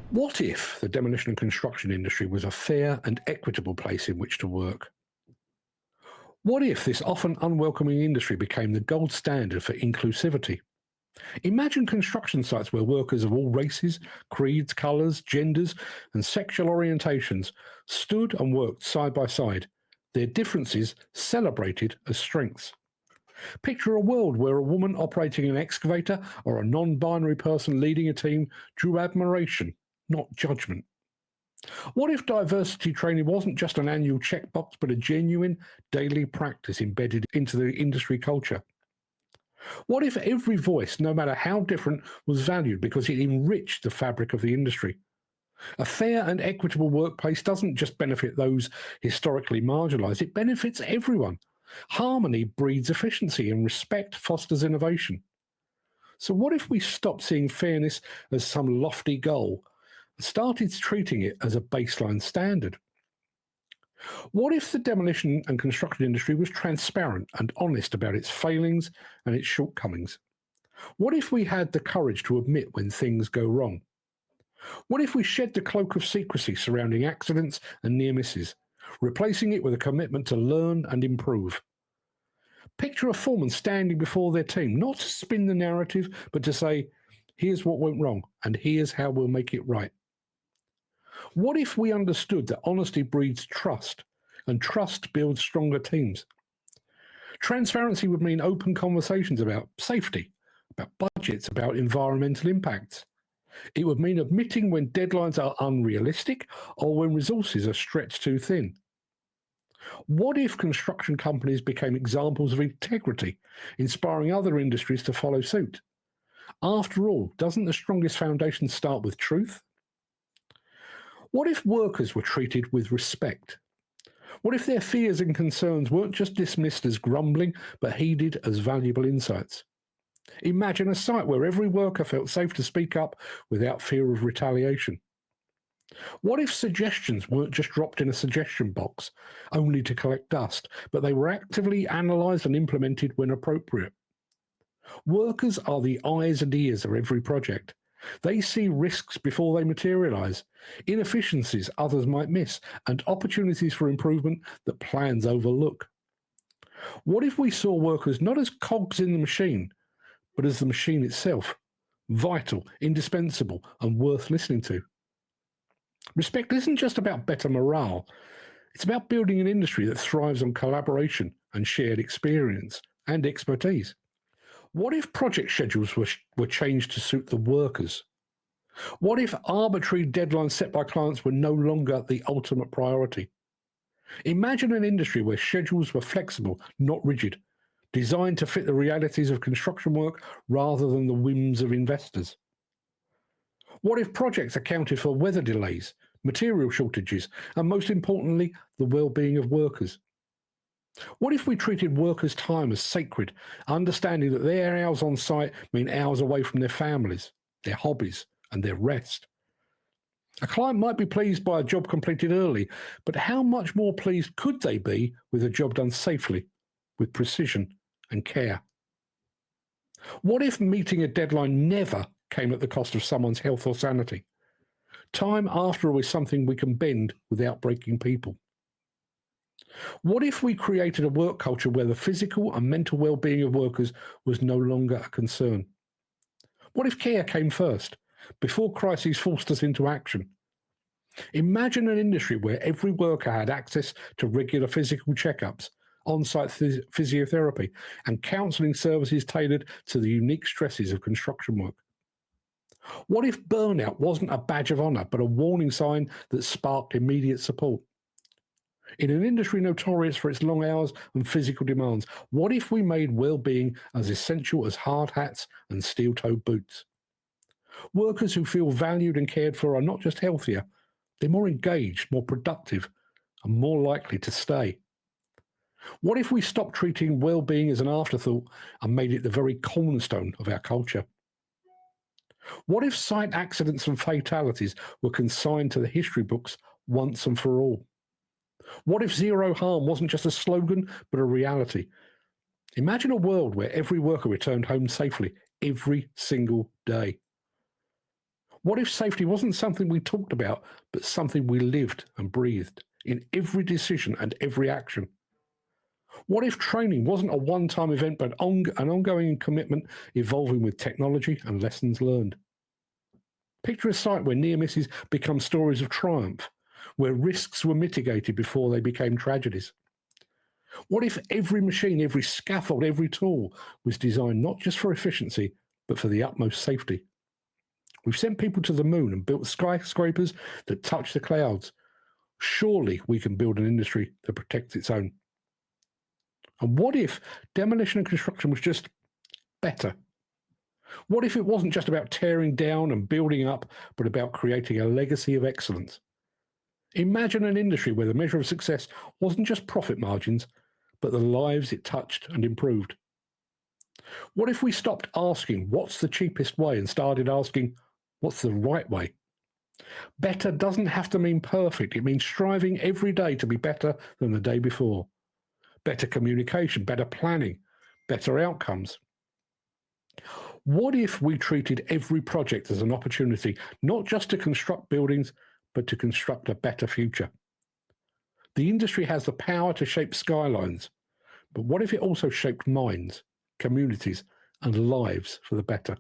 What if the demolition and construction industry was a fair and equitable place in which to work? What if this often unwelcoming industry became the gold standard for inclusivity? Imagine construction sites where workers of all races, creeds, colours, genders, and sexual orientations stood and worked side by side, their differences celebrated as strengths. Picture a world where a woman operating an excavator or a non binary person leading a team drew admiration, not judgment. What if diversity training wasn't just an annual checkbox, but a genuine daily practice embedded into the industry culture? What if every voice, no matter how different, was valued because it enriched the fabric of the industry? A fair and equitable workplace doesn't just benefit those historically marginalised, it benefits everyone. Harmony breeds efficiency and respect fosters innovation. So, what if we stopped seeing fairness as some lofty goal and started treating it as a baseline standard? What if the demolition and construction industry was transparent and honest about its failings and its shortcomings? What if we had the courage to admit when things go wrong? What if we shed the cloak of secrecy surrounding accidents and near misses, replacing it with a commitment to learn and improve? Picture a foreman standing before their team, not to spin the narrative, but to say, here's what went wrong, and here's how we'll make it right. What if we understood that honesty breeds trust, and trust builds stronger teams? Transparency would mean open conversations about safety, about budgets, about environmental impacts. It would mean admitting when deadlines are unrealistic or when resources are stretched too thin. What if construction companies became examples of integrity, inspiring other industries to follow suit? After all, doesn't the strongest foundation start with truth? What if workers were treated with respect? What if their fears and concerns weren't just dismissed as grumbling, but heeded as valuable insights? Imagine a site where every worker felt safe to speak up without fear of retaliation. What if suggestions weren't just dropped in a suggestion box, only to collect dust, but they were actively analysed and implemented when appropriate? Workers are the eyes and ears of every project. They see risks before they materialise, inefficiencies others might miss, and opportunities for improvement that plans overlook. What if we saw workers not as cogs in the machine, but as the machine itself, vital, indispensable, and worth listening to? Respect isn't just about better morale. It's about building an industry that thrives on collaboration and shared experience and expertise. What if project schedules were changed to suit the workers? What if arbitrary deadlines set by clients were no longer the ultimate priority? Imagine an industry where schedules were flexible, not rigid, designed to fit the realities of construction work rather than the whims of investors. What if projects accounted for weather delays, material shortages, and most importantly, the well-being of workers? What if we treated workers' time as sacred, understanding that their hours on site mean hours away from their families, their hobbies, and their rest? A client might be pleased by a job completed early, but how much more pleased could they be with a job done safely, with precision and care? What if meeting a deadline never came at the cost of someone's health or sanity? Time, after all, is something we can bend without breaking people. What if we created a work culture where the physical and mental well-being of workers was no longer a concern? What if care came first, before crises forced us into action? Imagine an industry where every worker had access to regular physical checkups, on-site physiotherapy, and counselling services tailored to the unique stresses of construction work. What if burnout wasn't a badge of honour, but a warning sign that sparked immediate support? In an industry notorious for its long hours and physical demands, what if we made well-being as essential as hard hats and steel-toed boots? Workers who feel valued and cared for are not just healthier, they're more engaged, more productive, and more likely to stay. What if we stopped treating well-being as an afterthought and made it the very cornerstone of our culture? What if site accidents and fatalities were consigned to the history books once and for all? What if zero harm wasn't just a slogan, but a reality? Imagine a world where every worker returned home safely every single day. What if safety wasn't something we talked about, but something we lived and breathed in every decision and every action? What if training wasn't a one-time event, but an ongoing commitment evolving with technology and lessons learned? Picture a site where near misses become stories of triumph, where risks were mitigated before they became tragedies. What if every machine, every scaffold, every tool was designed not just for efficiency, but for the utmost safety? We've sent people to the moon and built skyscrapers that touch the clouds. Surely we can build an industry that protects its own. And what if demolition and construction was just better? What if it wasn't just about tearing down and building up, but about creating a legacy of excellence? Imagine an industry where the measure of success wasn't just profit margins, but the lives it touched and improved. What if we stopped asking what's the cheapest way and started asking what's the right way? Better doesn't have to mean perfect. It means striving every day to be better than the day before. Better communication, better planning, better outcomes. What if we treated every project as an opportunity, not just to construct buildings, but to construct a better future? The industry has the power to shape skylines, but what if it also shaped minds, communities, and lives for the better?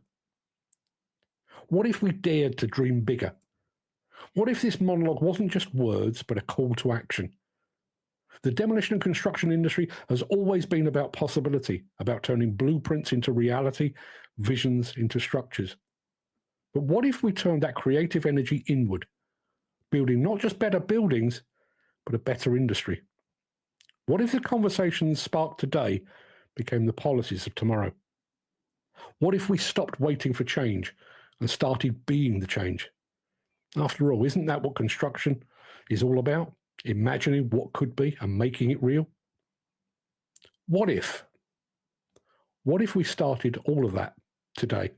What if we dared to dream bigger? What if this monologue wasn't just words, but a call to action? The demolition and construction industry has always been about possibility, about turning blueprints into reality, visions into structures. But what if we turned that creative energy inward, building not just better buildings, but a better industry? What if the conversations sparked today became the policies of tomorrow? What if we stopped waiting for change and started being the change? After all, isn't that what construction is all about? Imagining what could be and making it real? What if? What if we started all of that today?